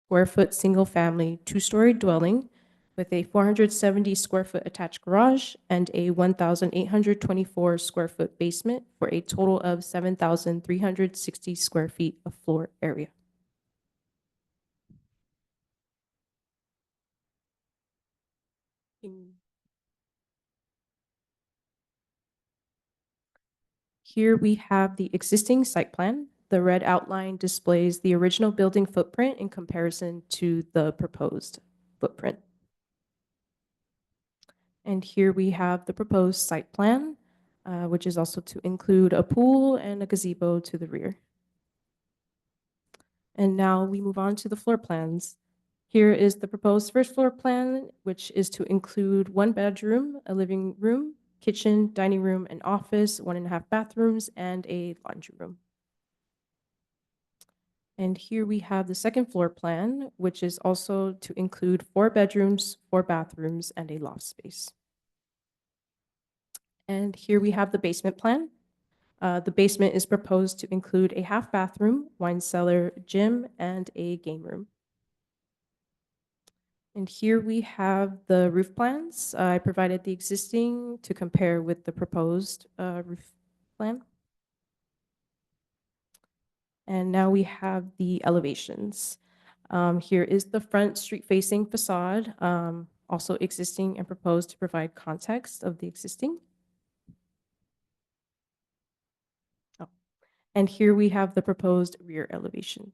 square foot single-family two-story dwelling with a 470 square foot attached garage and a 1,824 square foot basement for a total of 7,360 square feet of floor area. Here we have the existing site plan. The red outline displays the original building footprint in comparison to the proposed footprint. And here we have the proposed site plan, which is also to include a pool and a gazebo to the rear. And now we move on to the floor plans. Here is the proposed first floor plan, which is to include one bedroom, a living room, kitchen, dining room, and office, 1.5 bathrooms, and a laundry room. And here we have the second floor plan, which is also to include 4 bedrooms, 4 bathrooms, and a loft space. And here we have the basement plan. The basement is proposed to include a half bathroom, wine cellar, gym, and a game room. And here we have the roof plans. I provided the existing to compare with the proposed roof plan. And now we have the elevations. Here is the front street-facing facade, also existing and proposed to provide context of the existing. Oh. And here we have the proposed rear elevation.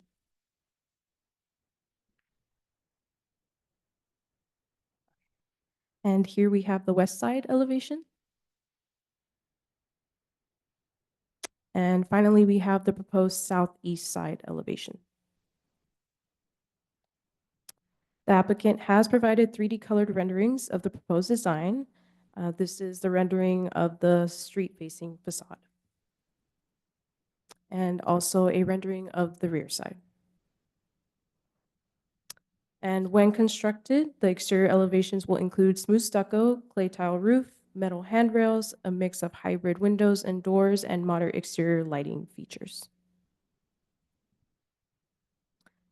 And here we have the west side elevation. And finally, we have the proposed southeast side elevation. The applicant has provided 3D colored renderings of the proposed design. This is the rendering of the street-facing facade, and also a rendering of the rear side. And when constructed, the exterior elevations will include smooth stucco, clay tile roof, metal handrails, a mix of hybrid windows and doors, and modern exterior lighting features.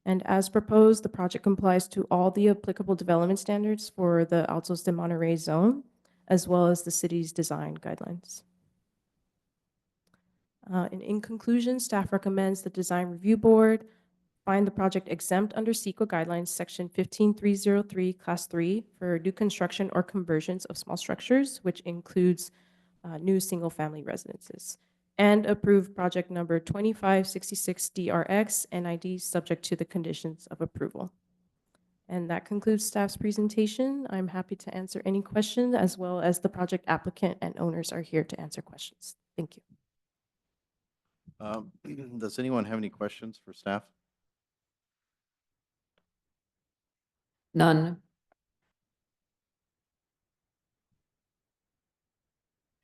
And as proposed, the project complies to all the applicable development standards for the Altos de Monterrey zone, as well as the city's design guidelines. And in conclusion, staff recommends the Design Review Board find the project exempt under CEQA guidelines section 15303 class 3 for new construction or conversions of small structures, which includes new single-family residences, and approve project number 2566 DRX NID subject to the conditions of approval. And that concludes staff's presentation. I'm happy to answer any questions, as well as the project applicant and owners are here to answer questions. Thank you. Does anyone have any questions for staff? None.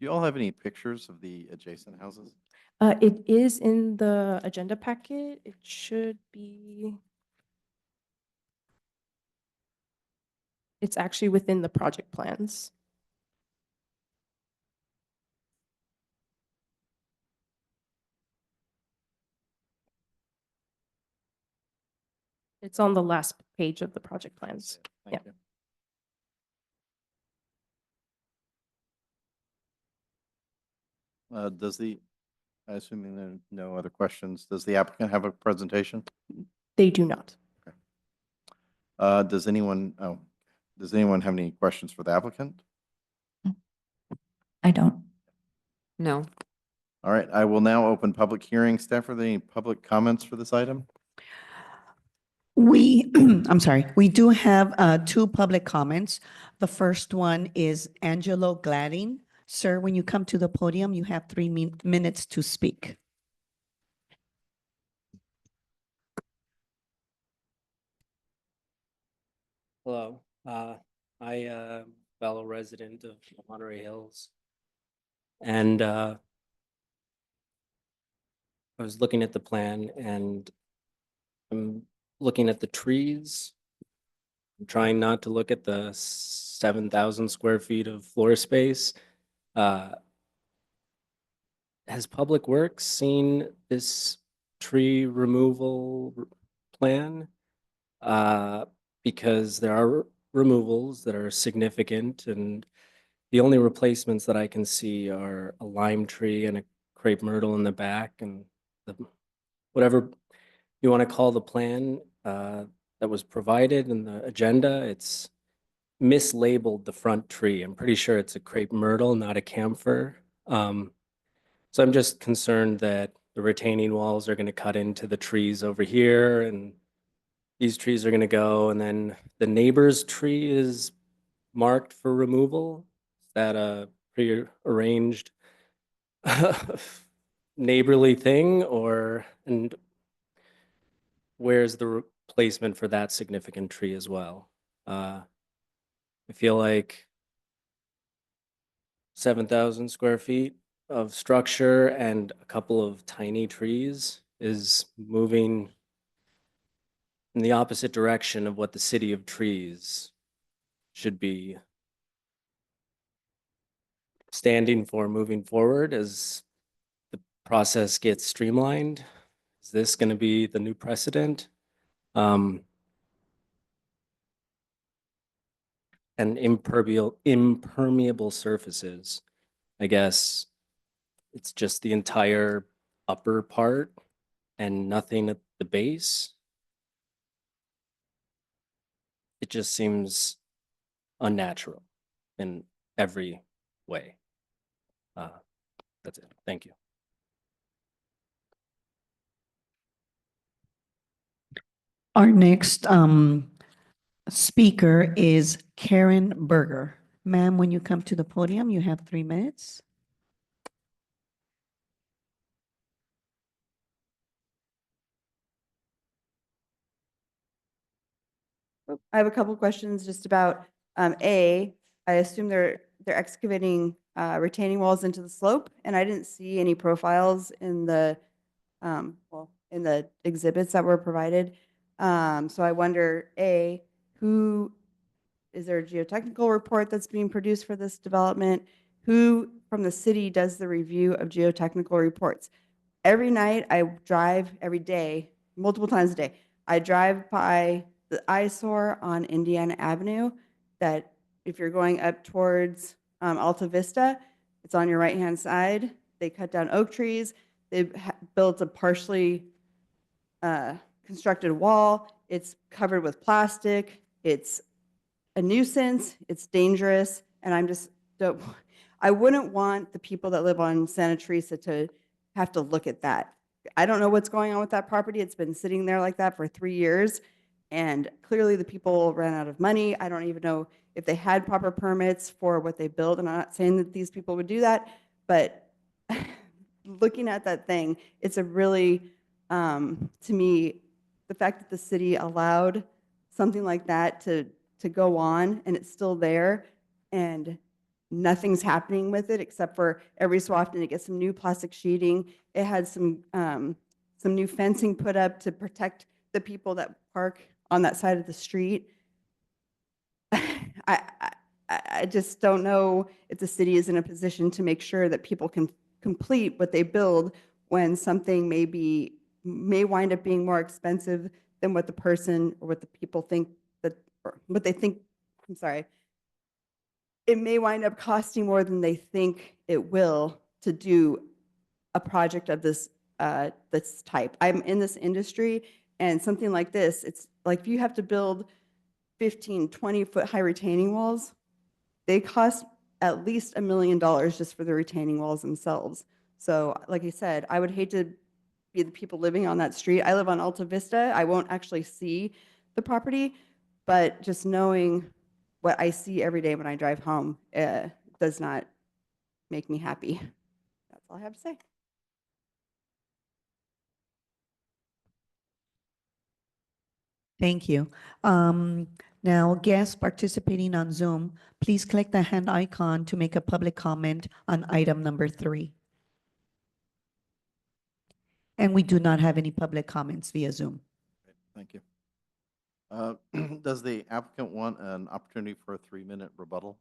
Do you all have any pictures of the adjacent houses? It is in the agenda packet. It should be. It's actually within the project plans. It's on the last page of the project plans. Thank you. Assuming there are no other questions, does the applicant have a presentation? They do not. Does anyone have any questions for the applicant? I don't. No. All right, I will now open public hearing. Staff, are there any public comments for this item? I'm sorry, we do have 2 public comments. The first one is Angelo Gladding. Sir, when you come to the podium, you have 3 minutes to speak. Hello, I fellow resident of Monterey Hills, and I was looking at the plan, and I'm looking at the trees. I'm trying not to look at the 7,000 square feet of floor space. Has Public Works seen this tree removal plan? because there are removals that are significant, and the only replacements that I can see are a lime tree and a crepe myrtle in the back, and the, whatever you want to call the plan that was provided in the agenda, it's mislabeled the front tree. I'm pretty sure it's a crepe myrtle, not a camphor. So I'm just concerned that the retaining walls are going to cut into the trees over here, and these trees are going to go, and then the neighbor's tree is marked for removal. Is that a prearranged neighborly thing, or, and where's the replacement for that significant tree as well? I feel like 7,000 square feet of structure and a couple of tiny trees is moving in the opposite direction of what the city of trees should be standing for moving forward as the process gets streamlined. Is this going to be the new precedent? And impermeable surfaces, I guess it's just the entire upper part and nothing at the base. It just seems unnatural in every way. That's it. Thank you. Our next speaker is Karen Berger. Ma'am, when you come to the podium, you have 3 minutes. I have a couple questions just about, I assume they're excavating retaining walls into the slope, and I didn't see any profiles in the, well, in the exhibits that were provided. So I wonder, who, is there a geotechnical report that's being produced for this development? Who from the city does the review of geotechnical reports? Every night I drive, every day, multiple times a day, I drive by the eyesore on Indiana Avenue that if you're going up towards Alta Vista, it's on your right-hand side. They cut down oak trees. They've built a partially constructed wall. It's covered with plastic. It's a nuisance. It's dangerous. And I'm just, don't, I wouldn't want the people that live on Santa Teresa to have to look at that. I don't know what's going on with that property. It's been sitting there like that for 3 years. And clearly the people ran out of money. I don't even know if they had proper permits for what they built. And I'm not saying that these people would do that, but looking at that thing, it's a really, to me, the fact that the city allowed something like that to go on and it's still there and nothing's happening with it except for every so often it gets some new plastic sheeting. It had some new fencing put up to protect the people that park on that side of the street. I just don't know if the city is in a position to make sure that people can complete what they build when something may wind up being more expensive than what the person or what the people think that, or what they think, I'm sorry. It may wind up costing more than they think it will to do a project of this type. I'm in this industry, and something like this, it's like if you have to build 15, 20-foot high retaining walls, they cost at least $1 million just for the retaining walls themselves. So like I said, I would hate to be the people living on that street. I live on Alta Vista. I won't actually see the property, but just knowing what I see every day when I drive home does not make me happy. That's all I have to say. Thank you. Now, guests participating on Zoom, please click the hand icon to make a public comment on item number 3. And we do not have any public comments via Zoom. Thank you. Does the applicant want an opportunity for a 3-minute rebuttal?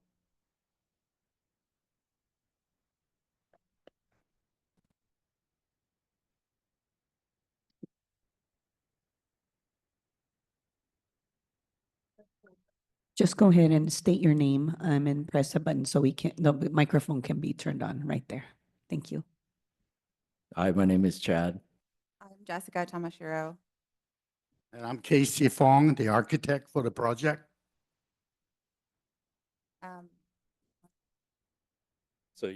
Just go ahead and state your name and press a button so the microphone can be turned on right there. Thank you. Hi, my name is Chad. I'm Jessica Tamashiro. And I'm Casey Fong, the architect for the project. Um, So,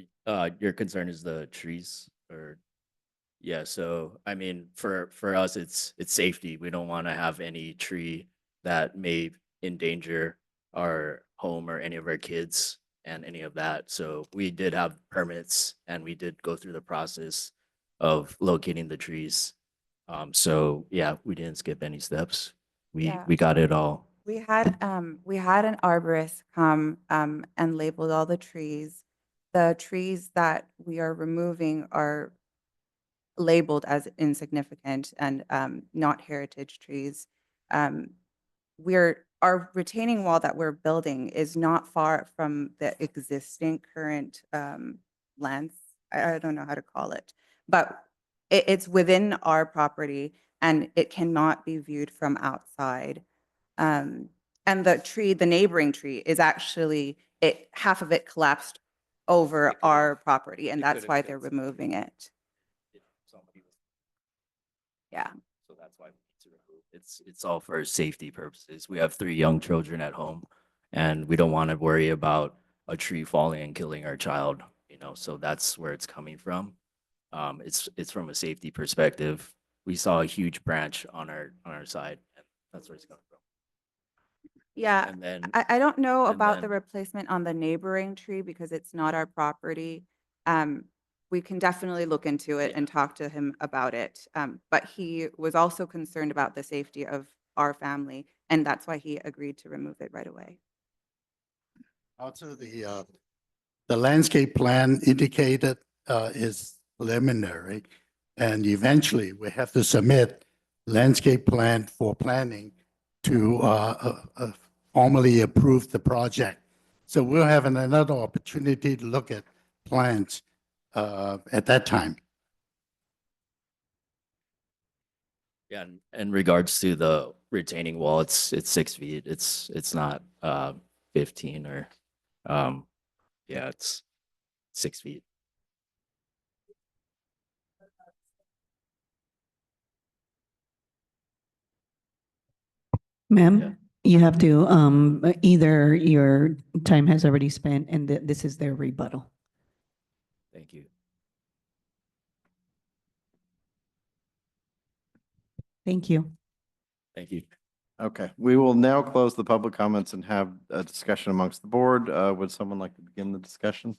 your concern is the trees or, yeah, so, I mean, for us, it's safety. We don't want to have any tree that may endanger our home or any of our kids and any of that. So we did have permits and we did go through the process of locating the trees. So yeah, we didn't skip any steps. Yeah. We got it all. we had an arborist come and labeled all the trees. The trees that we are removing are labeled as insignificant and not heritage trees. Our retaining wall that we're building is not far from the existing current lands. I don't know how to call it, but it's within our property and it cannot be viewed from outside. And the neighboring tree is actually half of it collapsed over It could've- our property, and it that's could've why killed they're somebody. removing it. If somebody was- Yeah. So that's why we need to remove. It's all for safety purposes. We have 3 young children at home and we don't want to worry about a tree falling and killing our child, so that's where it's coming from. It's from a safety perspective. We saw a huge branch on our side and that's where it's coming from. Yeah, And then, I don't know and about the then- replacement on the neighboring tree because it's not our property. We can definitely look into it and talk to him about it. But he was also concerned about the safety of our family, and that's why he agreed to remove it right away. Also, the landscape plan indicated is preliminary. And eventually we have to submit landscape plan for planning to formally approve the project. So we'll have another opportunity to look at plans at that time. yeah, and in regards to the retaining wall, it's 6 feet. It's not 15 or, yeah, it's 6 feet. Ma'am, you have to, either your time has already spent and this is their rebuttal. Thank you. Thank you. Thank you. Okay, we will now close the public comments and have a discussion amongst the board. Would someone like to begin the discussion?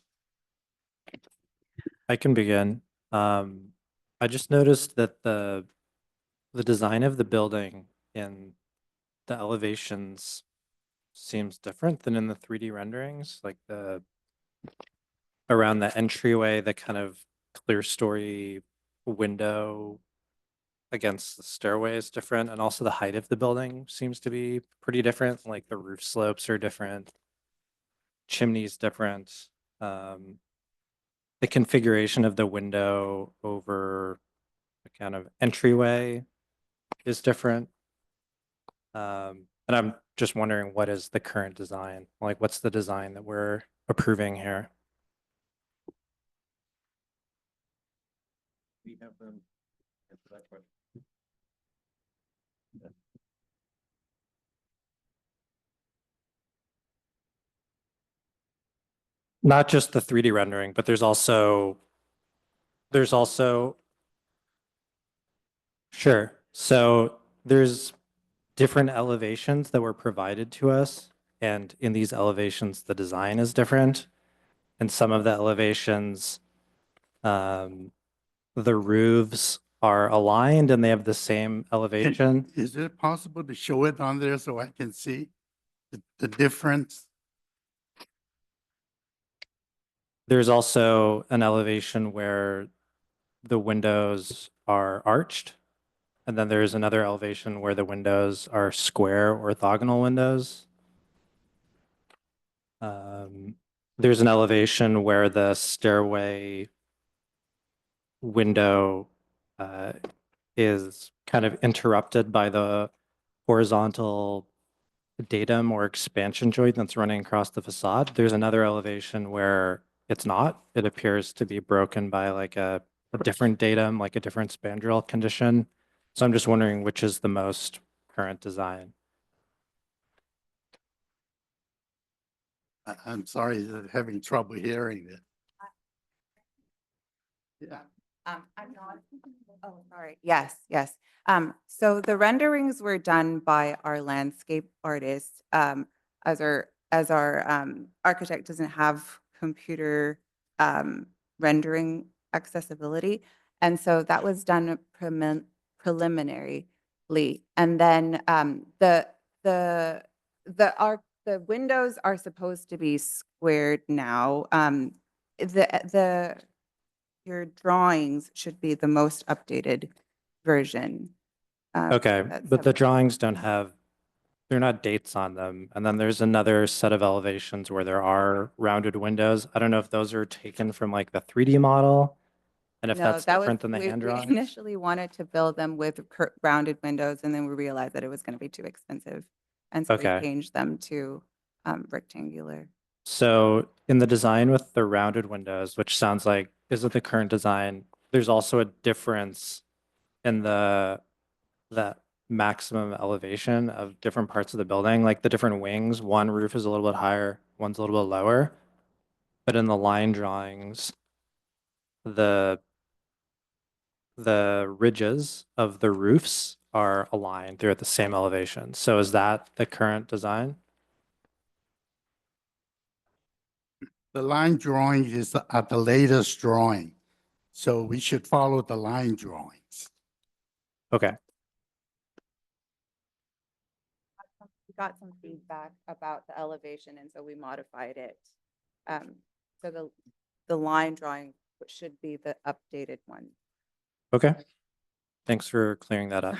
I can begin. I just noticed that the design of the building in the elevations seems different than in the 3D renderings, like around the entryway, the kind of clear story window against the stairway is different, and also the height of the building seems to be pretty different, like the roof slopes are different, chimneys different. The configuration of the window over the kind of entryway is different. And I'm just wondering, what is the current design? Like, what's the design that we're approving here? We have them answer that question. Not just the 3D rendering, but there's also, sure. So there's different elevations that were provided to us. And in these elevations, the design is different. And some of the elevations, the roofs are aligned and they have the same elevation. Is it possible to show it on there so I can see the difference? There's also an elevation where the windows are arched. And then there's another elevation where the windows are square orthogonal windows. There's an elevation where the stairway window is kind of interrupted by the horizontal datum or expansion joint that's running across the facade. There's another elevation where it's not. It appears to be broken by like a different datum, like a different spandrel condition. So I'm just wondering which is the most current design. I'm sorry, having trouble hearing it. Yeah. I'm not, oh, sorry. Yes, yes. So the renderings were done by our landscape artist. As our architect doesn't have computer rendering accessibility. And so that was done preliminarily. And then the windows are supposed to be squared now. Your drawings should be the most updated version. Okay, that's but the have- drawings don't have, they're not dates on them. And then there's another set of elevations where there are rounded windows. I don't know if those are taken from like the 3D model and if No, that's that was, different than the we hand drawings. initially wanted to build them with rounded windows, and then we realized that it was going to be too expensive. And so we Okay. changed them to rectangular. So in the design with the rounded windows, which sounds like is it the current design, there's also a difference in the maximum elevation of different parts of the building, like the different wings. One roof is a little bit higher, one's a little bit lower. But in the line drawings, the ridges of the roofs are aligned. They're at the same elevation. So is that the current design? The line drawing is at the latest drawing, so we should follow the line drawings. Okay. We got some feedback about the elevation, and so we modified it. So the line drawing should be the updated one. Okay. Thanks for clearing that up.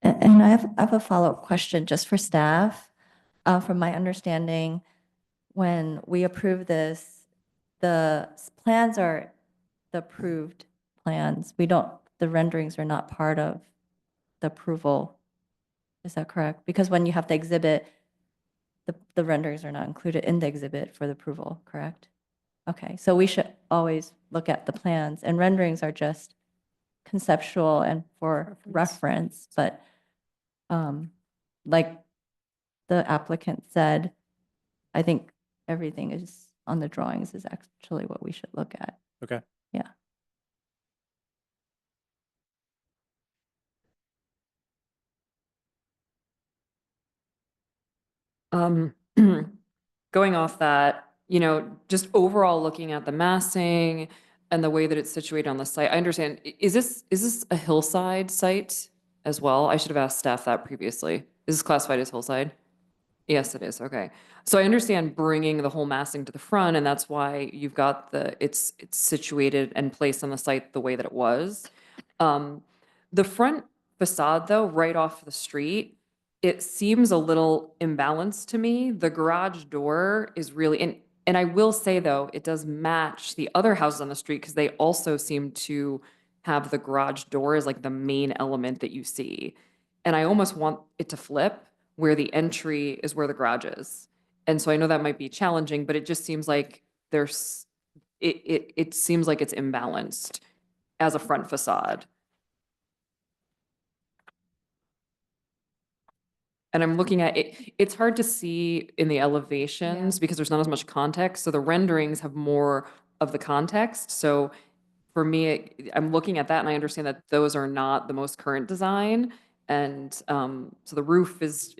And I have a follow-up question just for staff. From my understanding, when we approve this, the plans are the approved plans. The renderings are not part of the approval. Is that correct? Because when you have the exhibit, the renderings are not included in the exhibit for the approval, correct? Okay, so we should always look at the plans, and renderings are just conceptual and for reference, but like the applicant said, I think everything is on the drawings is actually what we should look at. Okay. Yeah. Going off that, just overall looking at the massing and the way that it's situated on the site, I understand, is this a hillside site as well? I should have asked staff that previously. Is this classified as hillside? Yes, it is. Okay. So I understand bringing the whole massing to the front, and that's why you've got it's situated and placed on the site the way that it was. The front facade, though, right off the street, it seems a little imbalanced to me. The garage door is really, and I will say, though, it does match the other houses on the street because they also seem to have the garage door as like the main element that you see. And I almost want it to flip where the entry is where the garage is. And so I know that might be challenging, but it just seems like it seems like it's imbalanced as a front facade. And I'm looking at it, it's hard to see in the elevations because there's not as much context. So the renderings have more of the context. So for me, I'm looking at that and I understand that those are not the most current design. And so the roof is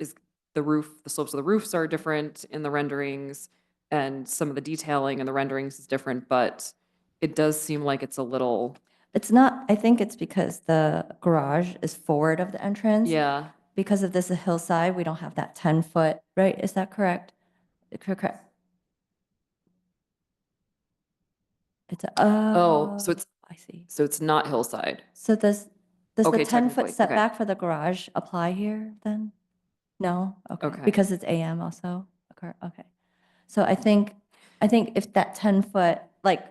the slopes of the roofs are different in the renderings, and some of the detailing in the renderings is different, but it does seem like it's a little, It's not, I think it's because the garage is forward of the entrance. yeah. Because of this a hillside, we don't have that 10-foot, right? Is that correct? Correct. It's, Oh, so it's, I see. so it's not hillside. So does the Okay, 10-foot technically, okay. setback for the garage apply here then? No? Okay. Okay. Because it's AM also? Okay. So I think if that 10-foot like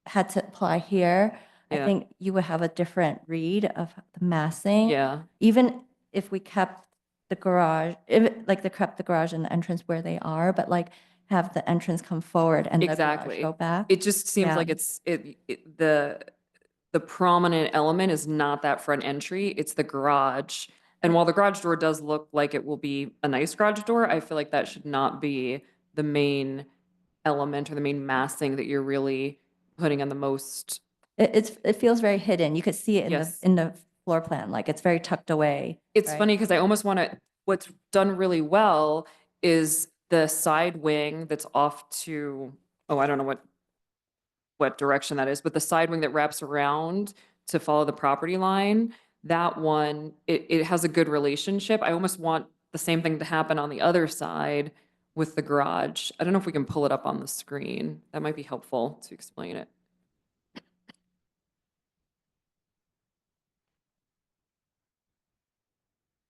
had to apply here, I Yeah. think you would have a different read of the massing. Yeah. Even if we kept the garage, if, like, they kept the garage and the entrance where they are, but like have the entrance come forward and the garage Exactly. go back. It just seems Yeah. like the prominent element is not that front entry, it's the garage. And while the garage door does look like it will be a nice garage door, I feel like that should not be the main element or the main massing that you're really putting in the most. It feels very hidden. You could see it Yes. in the floor plan, like it's very tucked away. It's right? funny because I almost want to, what's done really well is the side wing that's off to, oh, I don't know what direction that is, but the side wing that wraps around to follow the property line, that one, it has a good relationship. I almost want the same thing to happen on the other side with the garage. I don't know if we can pull it up on the screen. That might be helpful to explain it.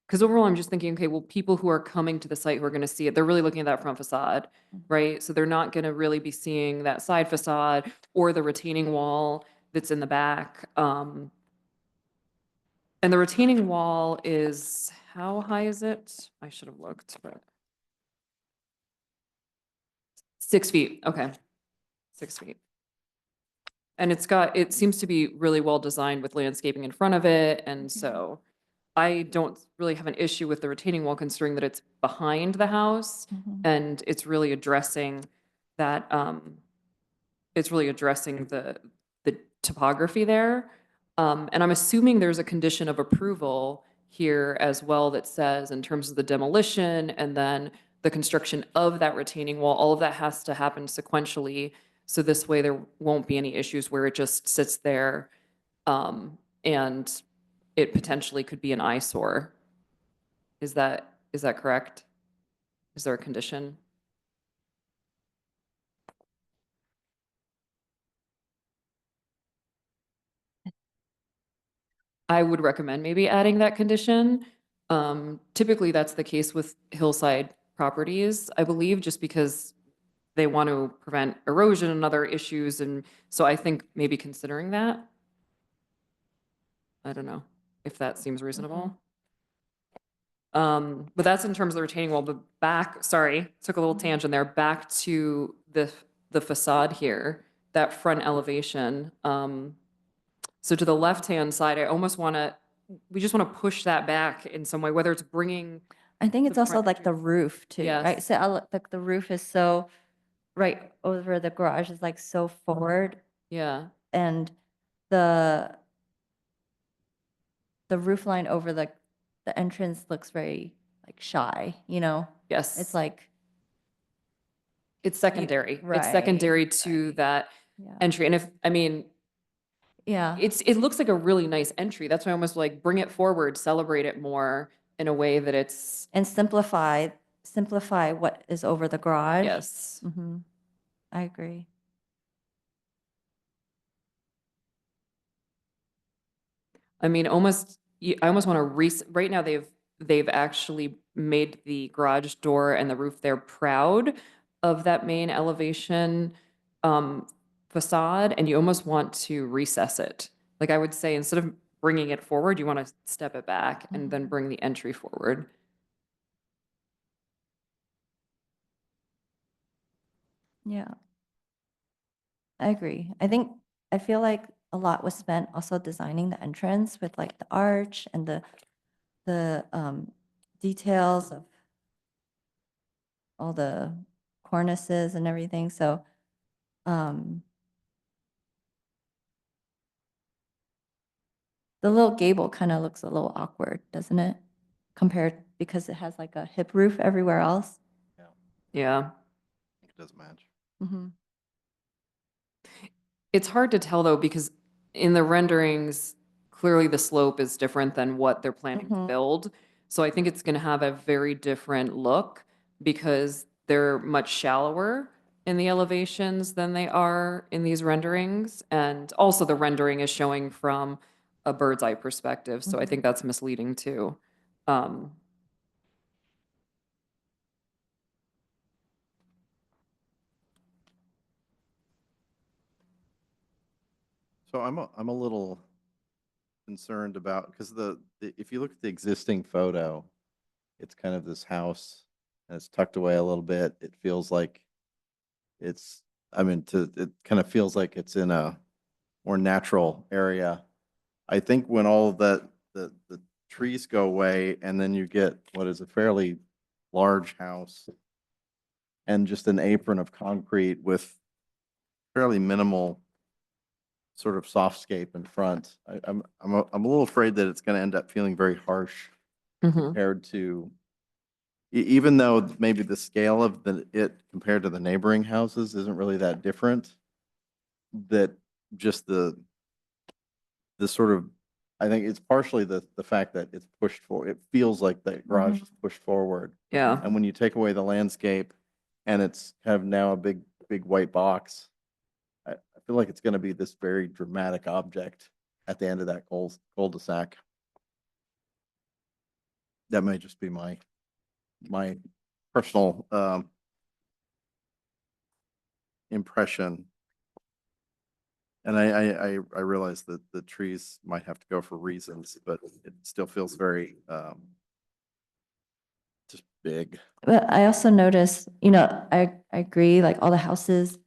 Because overall, I'm just thinking, okay, well, people who are coming to the site who are going to see it, they're really looking at that front facade, right? So they're not going to really be seeing that side facade or the retaining wall that's in the back. And the retaining wall is, how high is it? I should have looked, but 6 feet. Okay, 6 feet. And it seems to be really well designed with landscaping in front of it. And so I don't really have an issue with the retaining wall considering that it's behind the house and it's really addressing that, it's really addressing the topography there. And I'm assuming there's a condition of approval here as well that says in terms of the demolition and then the construction of that retaining wall, all of that has to happen sequentially. So this way there won't be any issues where it just sits there, and it potentially could be an eyesore. Is that correct? Is there a condition? I would recommend maybe adding that condition. Typically, that's the case with hillside properties, I believe, just because they want to prevent erosion and other issues. And so I think maybe considering that. I don't know if that seems reasonable. But that's in terms of the retaining wall, but back, sorry, took a little tangent there, back to the facade here, that front elevation. So to the left-hand side, I almost want to, we just want to push that back in some way, whether it's bringing, I think it's the also front like the entrance. roof too, right? Yes. So like the roof is so right over the garage is like so forward, Yeah, and the roof line over the entrance looks very like shy, you know? yes. It's like, It's secondary. It's right, secondary to right. that yeah, entry. And if, I mean, yeah. it looks like a really nice entry. That's why I almost like bring it forward, celebrate it more in a way that it's, And simplify what is over the garage. yes. Mm-hmm. I agree. I mean, almost, I almost want to right now they've actually made the garage door and the roof there proud of that main elevation facade, and you almost want to recess it. Like I would say, instead of bringing it forward, you want to step it back and then bring the entry forward. Yeah. I agree. I feel like a lot was spent also designing the entrance with like the arch and the details of all the cornices and everything. So, the little gable kind of looks a little awkward, doesn't it? Compared, because it has like a hip roof everywhere else. Yeah. I think it does match. Mm-hmm. It's hard to tell though, because in the renderings, clearly the slope is different than what they're planning to build. So I think it's going to have a very different look because they're much shallower in the elevations than they are in these renderings. And also the rendering is showing from a bird's eye perspective. So I think that's misleading too. So I'm a little concerned about, because if you look at the existing photo, it's kind of this house and it's tucked away a little bit. It feels like it's, it kind of feels like it's in a more natural area. I think when all of that, the trees go away and then you get what is a fairly large house and just an apron of concrete with fairly minimal sort of softscape in front. I'm a little afraid that it's going to end up feeling very harsh Mhm. compared to, even though maybe the scale of it compared to the neighboring houses isn't really that different, that just the sort of, I think it's partially the fact that it's pushed forward. It feels like the garage is pushed forward. Yeah. And when you take away the landscape and it's kind of now a big white box, I feel like it's going to be this very dramatic object at the end of that cul-de-sac. That may just be my personal impression. And I realize that the trees might have to go for reasons, but it still feels very just big. But I also noticed, I agree, like all the houses,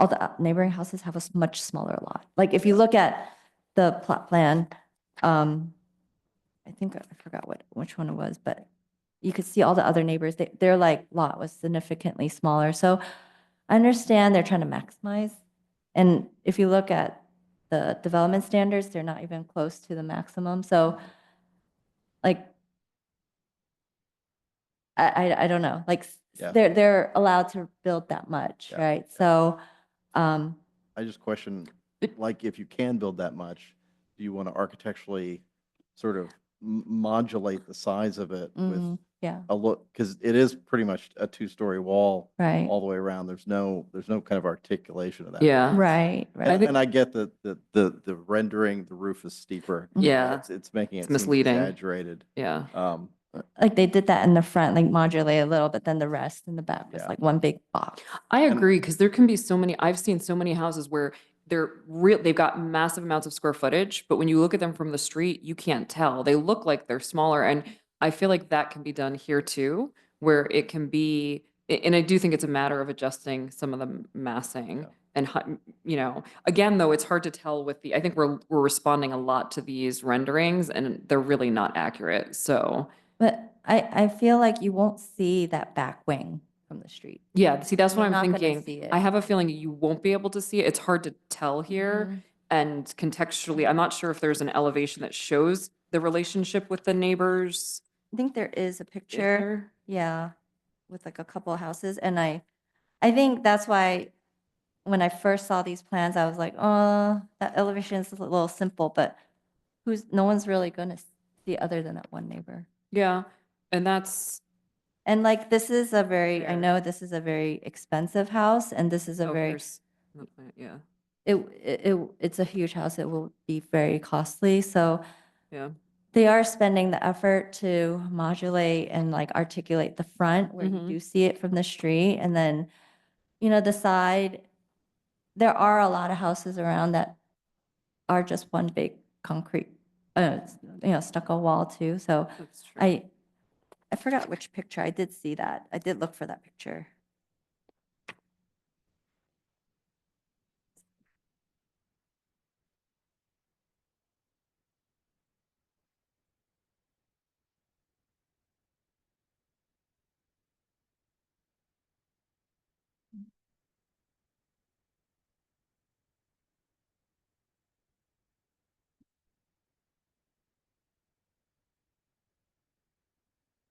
all the neighboring houses have a much smaller lot. Like if you look at the plot plan, I think I forgot which one it was, but you could see all the other neighbors, their like lot was significantly smaller. So I understand they're trying to maximize. And if you look at the development standards, they're not even close to the maximum. So like, I don't know, like Yeah. they're allowed to build that much, Yeah, right? So, I just question, like, if you can build that much, do you want to architecturally sort of modulate the size of it with yeah, a look? Because it is pretty much a two-story wall right, all the way around. There's no kind of articulation of that. Yeah. right, right. And I get that the rendering, the roof is steeper. Yeah. It's making it It's seem misleading. exaggerated. Yeah. Like they did that in the front, like modulate a little, but then the rest in the back was Yeah. like one big box. I And- agree, because there can be so many, I've seen so many houses where they've got massive amounts of square footage, but when you look at them from the street, you can't tell. They look like they're smaller. And I feel like that can be done here too, where it can be, and I do think it's a matter of adjusting some of the massing. Yeah. And, again, though, it's hard to tell with I think we're responding a lot to these renderings and they're really not accurate. So, But I feel like you won't see that back wing from the street. yeah, see, that's what You're I'm not gonna thinking. see it. I have a feeling you won't be able to see it. It's hard to tell here. Mhm. And contextually, I'm not sure if there's an elevation that shows the relationship with the neighbors. I think there is a Is picture, there? yeah, with like a couple of houses. And I think that's why when I first saw these plans, I was like, oh, that elevation is a little simple, but no one's really gonna see other than that one neighbor. Yeah, and that's, And like, this is I Fair. know this is a very expensive house and this is a very, yeah, it's a huge house. It will be very costly. So yeah. they are spending the effort to modulate and like articulate the front where you Mhm. do see it from the street. And then, the side, there are a lot of houses around that are just one big concrete, stucco wall too. So That's true. I forgot which picture. I did see that. I did look for that picture.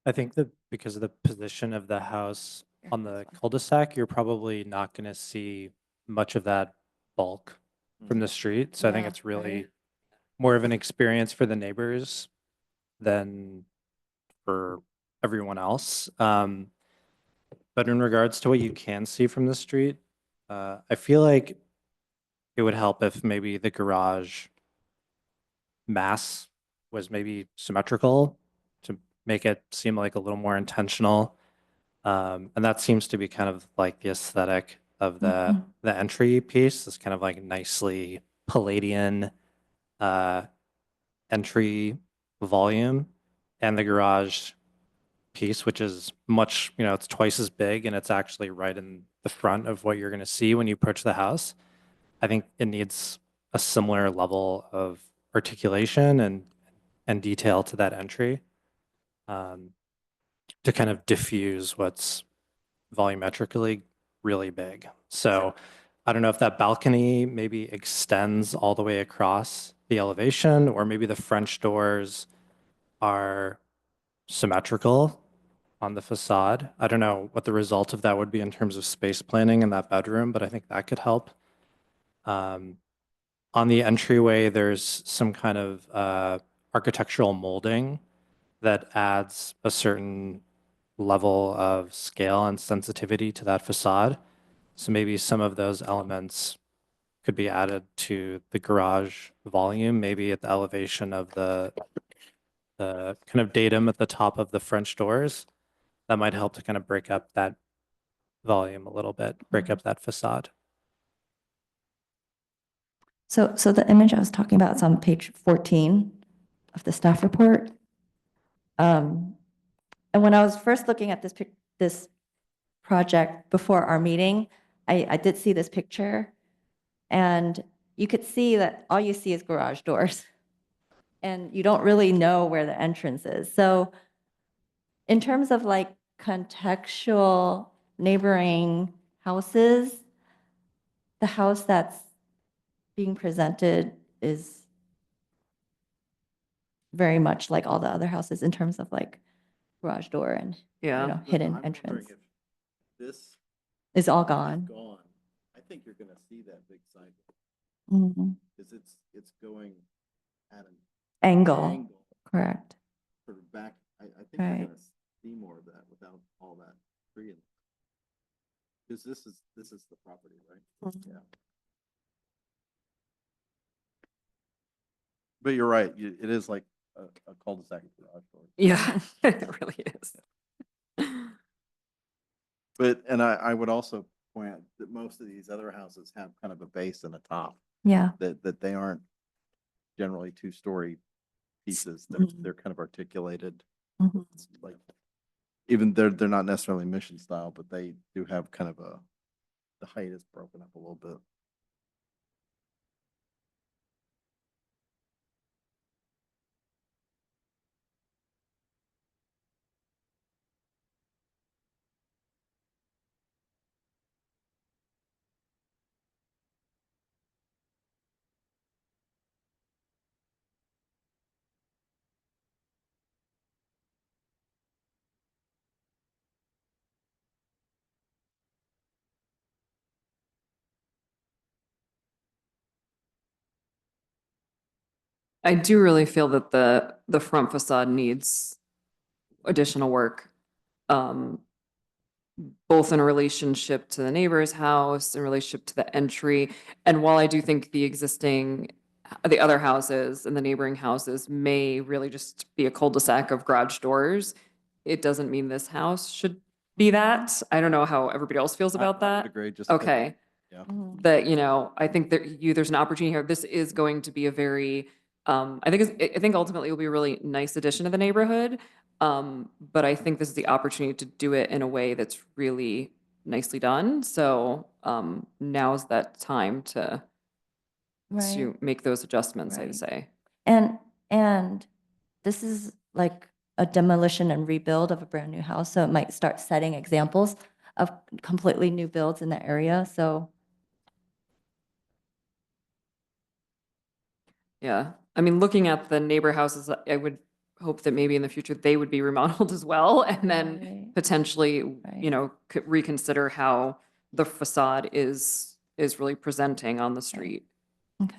I think that because of the position of the house on the cul-de-sac, you're probably not going to see much of that bulk from the street. So I think Yeah, it's really right. more of an experience for the neighbors than for everyone else. But in regards to what you can see from the street, I feel like it would help if maybe the garage mass was maybe symmetrical to make it seem like a little more intentional. And that seems to be kind of like the aesthetic of the entry piece, this kind of like nicely Palladian entry volume and the garage piece, which is much, it's twice as big and it's actually right in the front of what you're going to see when you approach the house. I think it needs a similar level of articulation and detail to that entry um, to kind of diffuse what's volumetrically really big. So I don't know if that balcony maybe extends all the way across the elevation, or maybe the French doors are symmetrical on the facade. I don't know what the result of that would be in terms of space planning in that bedroom, but I think that could help. On the entryway, there's some kind of architectural molding that adds a certain level of scale and sensitivity to that facade. So maybe some of those elements could be added to the garage volume, maybe at the elevation of the kind of datum at the top of the French doors. That might help to kind of break up that volume a little bit, break up that facade. So the image I was talking about is on page 14 of the staff report. And when I was first looking at this project before our meeting, I did see this picture, and you could see that all you see is garage doors, and you don't really know where the entrance is. So in terms of like contextual neighboring houses, the house that's being presented is very much like all the other houses in terms of like garage door and, Yeah. hidden I'm wondering entrance. if this Is all is gone. gone. I think you're gonna see that big sidewalk, Mhm. because it's going at an Angle, angle, correct. sort of back. I think you're Right. gonna see more of that without all that tree. Because this is the property, right? Yeah. But you're right, it is like a cul-de-sac garage door. Yeah, it really is. But, and I would also point out that most of these other houses have kind of a base and a top, Yeah. that they aren't generally two-story pieces. Mhm. They're kind of articulated. Mhm. It's like, even they're not necessarily mission style, but they do have kind of the height is broken up a little bit. I do really feel that the front facade needs additional work. Both in relationship to the neighbor's house, in relationship to the entry. And while I do think the other houses and the neighboring houses may really just be a cul-de-sac of garage doors, it doesn't mean this house should be that. I don't know how everybody else feels about I would that. agree, just. Okay. Yeah. Mhm. That, I think there's an opportunity here. This is going to be a very, I think ultimately it will be a really nice addition to the neighborhood. But I think this is the opportunity to do it in a way that's really nicely done. So, now's that time to Right. make those adjustments, I'd Right. say. And this is like a demolition and rebuild of a brand new house, so it might start setting examples of completely new builds in the area. So Yeah. I mean, looking at the neighbor houses, I would hope that maybe in the future they would be remodeled as well. And then Right. potentially, Right. could reconsider how the facade is really presenting on the street. Okay.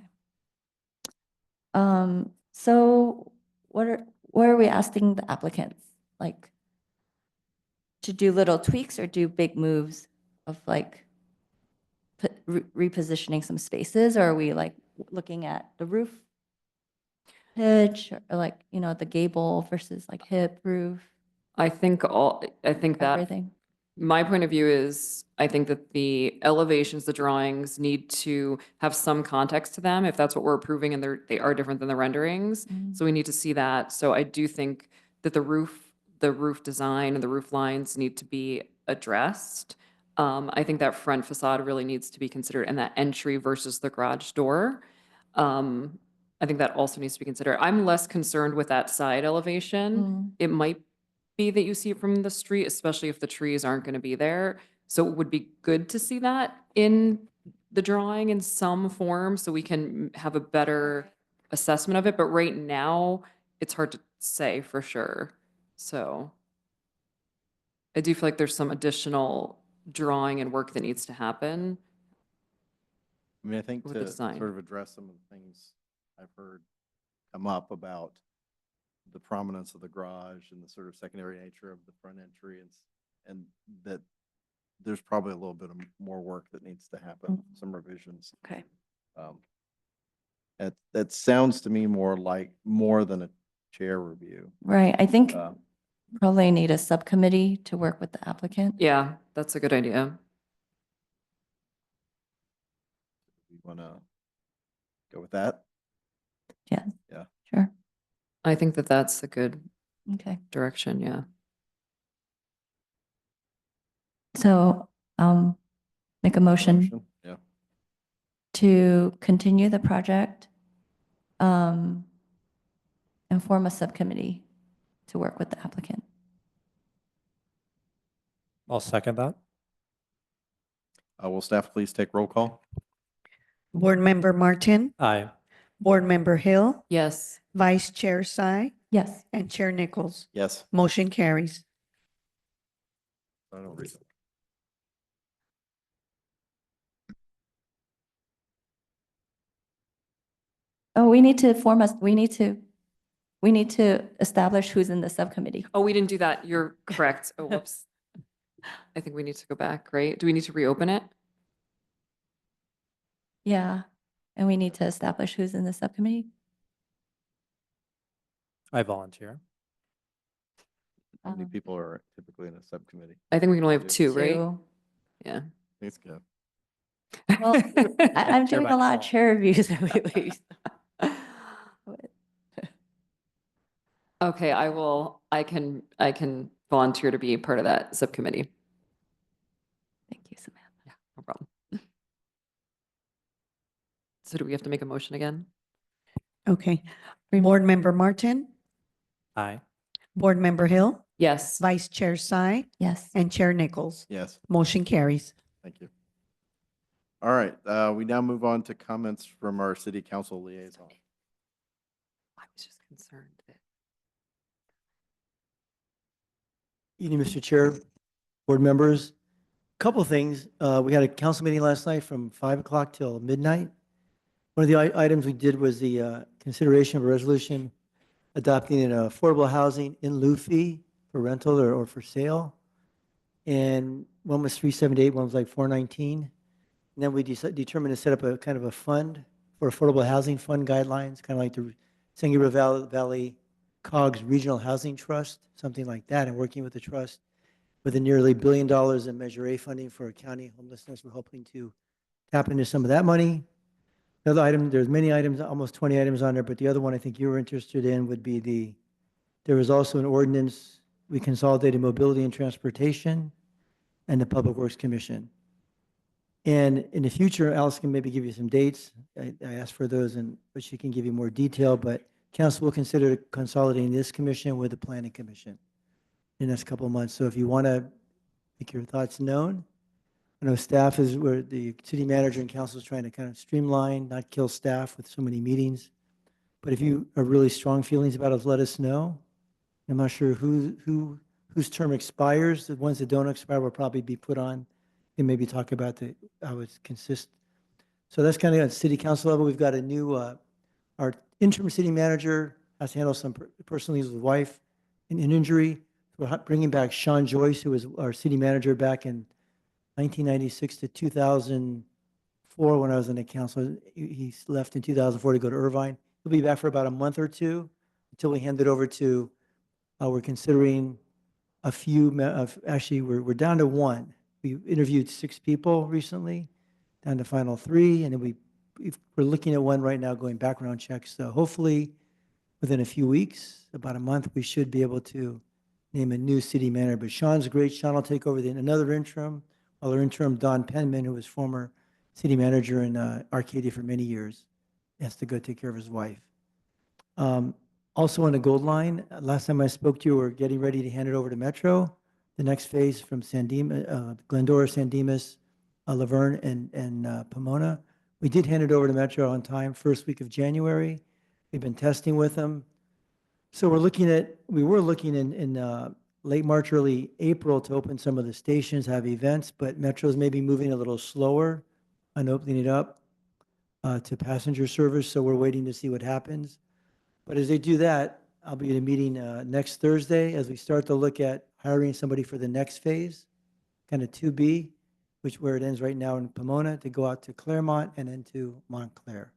So what are we asking the applicants? Like to do little tweaks or do big moves of like repositioning some spaces? Or are we like looking at the roof pitch or like, the gable versus like hip roof, I think that everything? my point of view is, I think that the elevations, the drawings need to have some context to them, if that's what we're approving, and they are different than the renderings. So we need to see that. So I do think that the roof design and the roof lines need to be addressed. I think that front facade really needs to be considered, and that entry versus the garage door. I think that also needs to be considered. I'm less concerned with that side elevation. It might be that you see it from the street, especially if the trees aren't going to be there. So it would be good to see that in the drawing in some form so we can have a better assessment of it. But right now, it's hard to say for sure. So I do feel like there's some additional drawing and work that needs to happen. I mean, I think With the to design. sort of address some of the things I've heard come up about the prominence of the garage and the sort of secondary nature of the front entry, and that there's probably a little bit of more work that needs to happen, some revisions. Okay. That sounds to me more than a chair review. Right, I think Uh, probably need a subcommittee to work with the applicant. Yeah, that's a good idea. You want to go with that? Yeah. Yeah. Sure, I think that that's a good okay. direction, yeah. So, make a motion Yeah. to continue the project, and form a subcommittee to work with the applicant. I'll second that. Will staff please take roll call? Board Member Martin, Aye. Board Member Hill, Yes. Vice Chair Sai, Yes, and Chair Nichols. Yes. Motion carries. I don't read it. oh, we need to establish who's in the subcommittee. Oh, we didn't do that. You're correct. Oh, whoops. I think we need to go back, right? Do we need to reopen it? Yeah, and we need to establish who's in the subcommittee. I volunteer. How many Um, people are typically in a subcommittee? I think we can only have two, right? Two. Yeah. Let's go. Well, I'm Chair doing by a lot of default. chair reviews lately. Okay, I can volunteer to be part of that subcommittee. Thank you, Samantha. Yeah, no problem. So do we have to make a motion again? Okay. Board Member Martin, Aye. Board Member Hill, Yes. Vice Chair Sai, Yes. and Chair Nichols. Yes. Motion carries. Thank you. All right, we now move on to comments from our city council liaison. I was just concerned that. Evening, Mr. Chair, board members. Couple of things. We had a council meeting last night from 5 o'clock till midnight. One of the items we did was the consideration of a resolution adopting an affordable housing in lieu fee for rental or for sale. And one was 378, one was like 419. And then we determined to set up a kind of a fund for affordable housing fund guidelines, kind of like the San Gabriel Valley COGS Regional Housing Trust, something like that, and working with the trust with a nearly $1 billion in Measure A funding for county homelessness. We're hoping to tap into some of that money. Another item, there's many items, almost 20 items on there, but the other one I think you were interested in would be there was also an ordinance, we consolidated mobility and transportation and the Public Works Commission. And in the future, Alice can maybe give you some dates. I asked for those, but she can give you more detail, but council will consider consolidating this commission with the planning commission in the next couple of months. So if you want to make your thoughts known, I know staff is where the city manager and council is trying to kind of streamline, not kill staff with so many meetings. But if you have really strong feelings about it, let us know. I'm not sure whose term expires. The ones that don't expire will probably be put on and maybe talk about how it consists. So that's kind of at city council level. We've got a new, our interim city manager has to handle some personal needs with his wife and an injury. We're bringing back Sean Joyce, who was our city manager back in 1996 to 2004 when I was in the council. He left in 2004 to go to Irvine. He'll be back for about a month or two until we hand it over to, we're considering a few, actually, we're down to one. We interviewed 6 people recently, down to final 3, and then we're looking at one right now, going background checks. So hopefully, within a few weeks, about a month, we should be able to name a new city manager. But Sean's great. Sean will take over another interim, while our interim, Don Penman, who was former city manager in Arcadia for many years, has to go take care of his wife. Also on the Gold Line, last time I spoke to you, we're getting ready to hand it over to Metro. The next phase from Glendora, San Dimas, Laverne, and Pomona. We did hand it over to Metro on time, first week of January. We've been testing with them. So we were looking in late March, early April to open some of the stations, have events, but Metro's maybe moving a little slower on opening it up to passenger service, so we're waiting to see what happens. But as they do that, I'll be at a meeting next Thursday as we start to look at hiring somebody for the next phase, kind of 2B, where it ends right now in Pomona, to go out to Claremont and then to Montclair.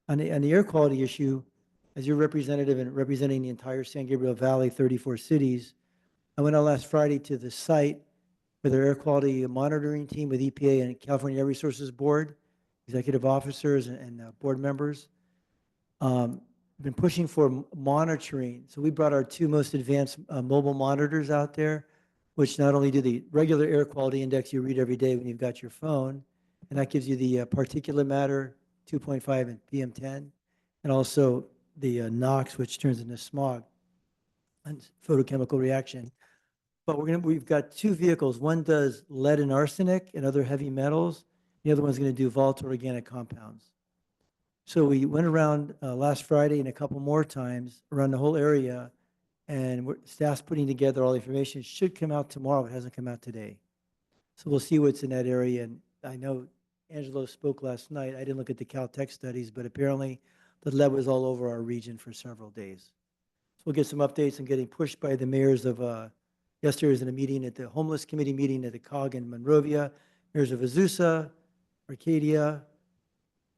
On the air quality issue, as your representative and representing the entire San Gabriel Valley, 34 cities, I went out last Friday to the site with our air quality monitoring team with EPA and California Air Resources Board, executive officers and board members. Been pushing for monitoring. So we brought our 2 most advanced mobile monitors out there, which not only do the regular air quality index you read every day when you've got your phone, and that gives you the particulate matter 2.5 and PM10, and also the NOx, which turns into smog and photochemical reaction. But we've got 2 vehicles. One does lead and arsenic and other heavy metals. The other one's going to do volatile organic compounds. So we went around last Friday and a couple more times around the whole area, and staff's putting together all the information. It should come out tomorrow. It hasn't come out today. So we'll see what's in that area. And I know Angelo spoke last night. I didn't look at the Caltech studies, but apparently the lead was all over our region for several days. So we'll get some updates. I'm getting pushed by the mayors of, yesterday was in a meeting at the homeless committee meeting at the COG in Monrovia, mayors of Azusa, Arcadia,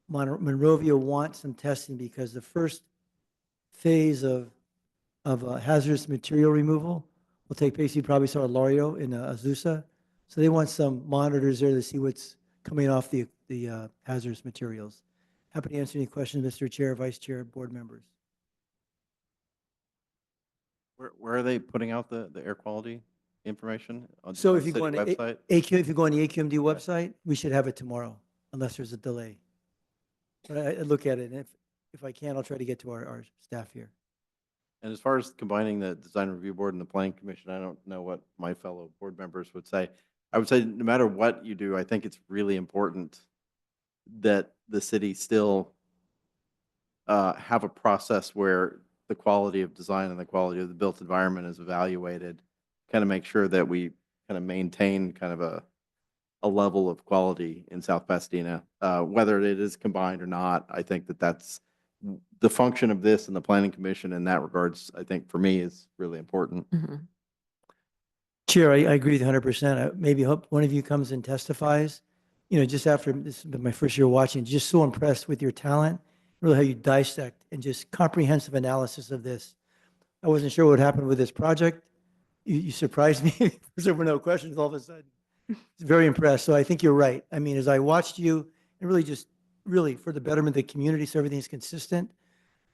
Monrovia wants some testing because the first phase of hazardous material removal will take place. You probably saw Lario in Azusa. So they want some monitors there to see what's coming off the hazardous materials. Happy to answer any questions, Mr. Chair, Vice Chair, board members. Where are they putting out the air quality information? So on if you the go on city the website? if you go on the AQMD website, we should have it tomorrow, unless there's a delay. But I look at it, and if I can, I'll try to get to our staff here. And as far as combining the design review board and the planning commission, I don't know what my fellow board members would say. I would say no matter what you do, I think it's really important that the city still have a process where the quality of design and the quality of the built environment is evaluated, kind of make sure that we kind of maintain kind of a level of quality in South Pasadena, whether it is combined or not. I think that's the function of this and the planning commission in that regards, I think for me is really important. Mhm. Chair, I agree with you 100%. I maybe hope one of you comes and testifies. You know, just after this has been my first year watching, just so impressed with your talent, really how you dissect and just comprehensive analysis of this. I wasn't sure what happened with this project. You surprised me. There were no questions all of a sudden. Very impressed. So I think you're right. I mean, as I watched you, and really for the betterment of the community, so everything's consistent,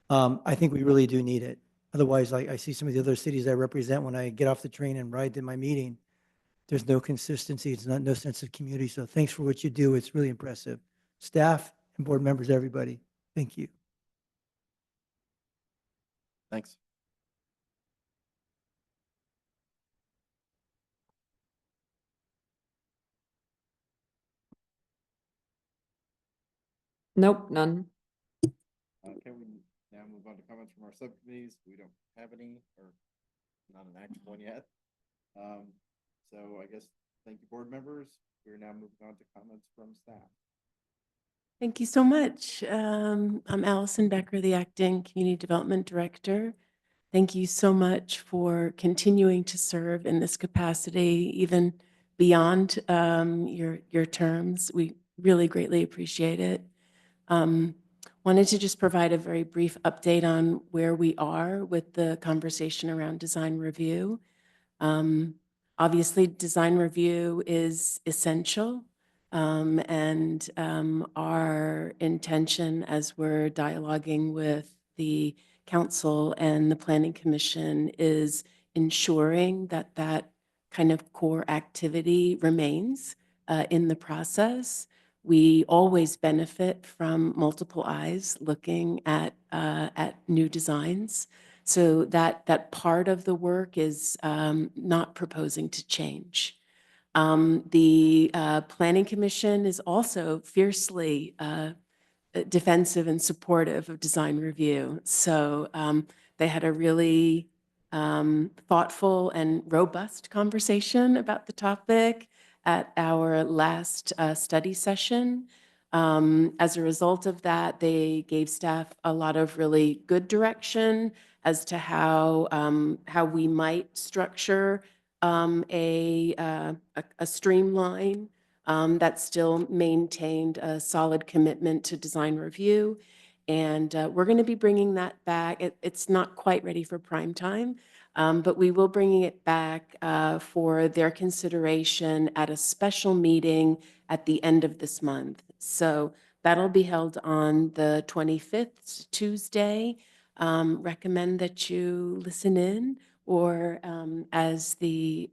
I think we really do need it. Otherwise, I see some of the other cities I represent when I get off the train and ride to my meeting. There's no consistency. It's no sense of community. So thanks for what you do. It's really impressive. Staff and board members, everybody, thank you. Thanks. Nope, none. Okay, we now move on to comments from our subcommittees. We don't have any, or not an active one yet. So I guess, thank you, board members. We're now moving on to comments from staff. Thank you so much. I'm Allison Becker, the Acting Community Development Director. Thank you so much for continuing to serve in this capacity, even beyond your terms. We really greatly appreciate it. Wanted to just provide a very brief update on where we are with the conversation around design review. Obviously, design review is essential. And our intention as we're dialoguing with the council and the planning commission is ensuring that that kind of core activity remains in the process. We always benefit from multiple eyes looking at new designs. So that part of the work is not proposing to change. The Planning Commission is also fiercely defensive and supportive of design review. So they had a really thoughtful and robust conversation about the topic at our last study session. As a result of that, they gave staff a lot of really good direction as to how we might structure a streamline that still maintained a solid commitment to design review. And we're going to be bringing that back. It's not quite ready for prime time, but we will bring it back for their consideration at a special meeting at the end of this month. So that'll be held on the 25th, Tuesday. Recommend that you listen in, or as the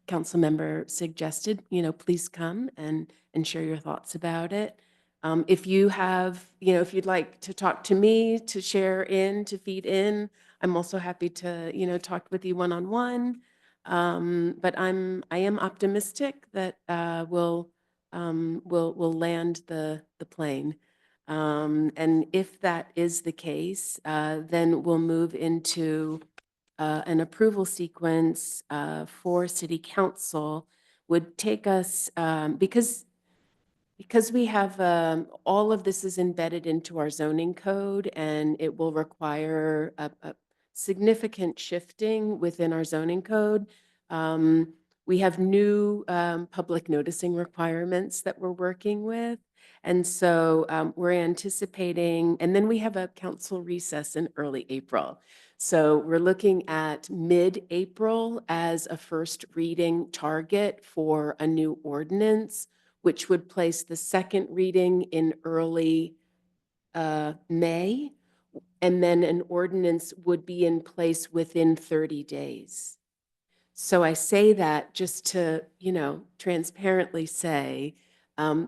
council member suggested, please come and share your thoughts about it. If you have, if you'd like to talk to me, to share in, to feed in, I'm also happy to, talk with you one-on-one. But I am optimistic that we'll land the plane. And if that is the case, then we'll move into an approval sequence for city council. Would take us, because we have, all of this is embedded into our zoning code, and it will require a significant shifting within our zoning code. We have new public noticing requirements that we're working with. And so we're anticipating, and then we have a council recess in early April. So we're looking at mid-April as a first reading target for a new ordinance, which would place the second reading in early May, and then an ordinance would be in place within 30 days. So I say that just to, transparently say,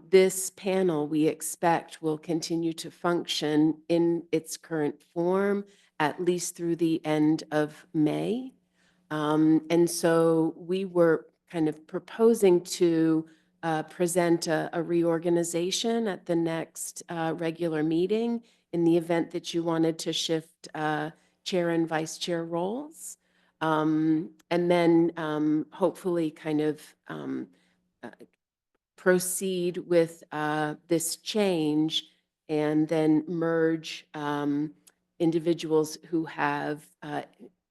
this panel we expect will continue to function in its current form at least through the end of May. And so we were kind of proposing to present a reorganization at the next regular meeting in the event that you wanted to shift chair and vice chair roles. And then hopefully kind of proceed with this change and then merge individuals who have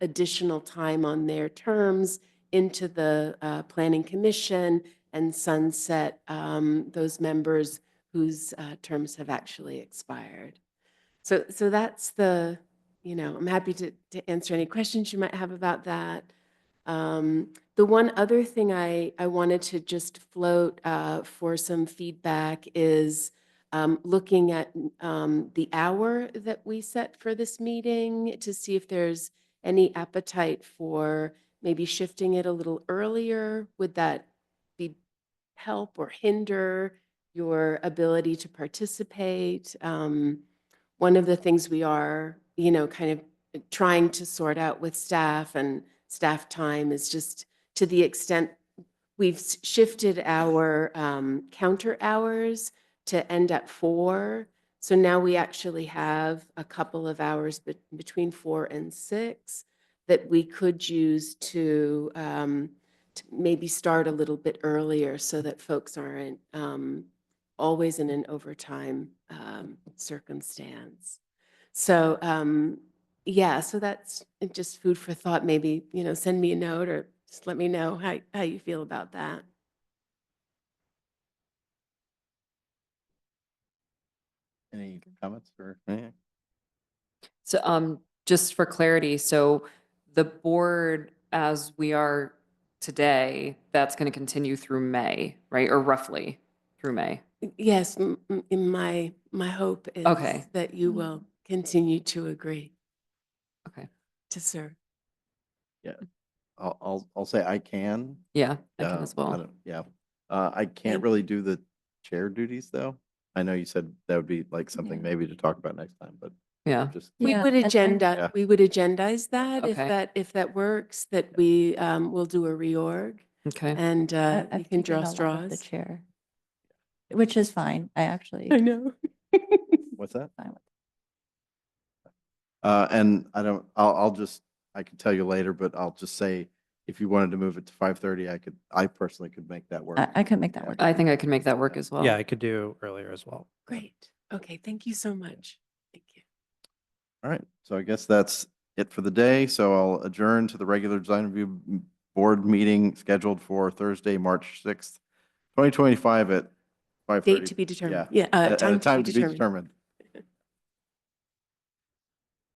additional time on their terms into the Planning Commission and sunset those members whose terms have actually expired. So that's the, I'm happy to answer any questions you might have about that. The one other thing I wanted to just float for some feedback is looking at the hour that we set for this meeting to see if there's any appetite for maybe shifting it a little earlier. Would that be help or hinder your ability to participate? One of the things we are, kind of trying to sort out with staff and staff time is just to the extent we've shifted our counter hours to end at 4. So now we actually have a couple of hours between 4 and 6 that we could use to maybe start a little bit earlier so that folks aren't always in an overtime circumstance. So yeah, so that's just food for thought. Maybe, send me a note or just let me know how you feel about that. Any comments or anything? So just for clarity, so the board, as we are today, that's going to continue through May, right? Or roughly through May. Yes, in my hope is Okay. that you will continue to agree Okay. to serve. I'll say I can. Yeah, I can Uh, as well. Yeah. I can't Thank- really do the chair duties though. I know you said that would be like something Yeah. maybe to talk about next time, but Yeah. just, We Yeah, would and- Yeah. we would agendize that Okay. if that works, that we will do a reorg Okay. and I- we I've can taken draw a lot of straws. the chair, which is fine. I actually. I know. what's that? fine with- And I'll just, I can tell you later, but I'll just say, if you wanted to move it to 5:30, I personally could make that work. I could make that Yeah. work. I think I can make that work as well. Yeah, I could do earlier as well. Great. Okay, thank you so much. Thank you. All right, so I guess that's it for the day. So I'll adjourn to the regular design review board meeting scheduled for Thursday, March 6th, 2025 at 5:30. Date to be determined. Yeah, Yeah, at a time time to to be be determined. determined.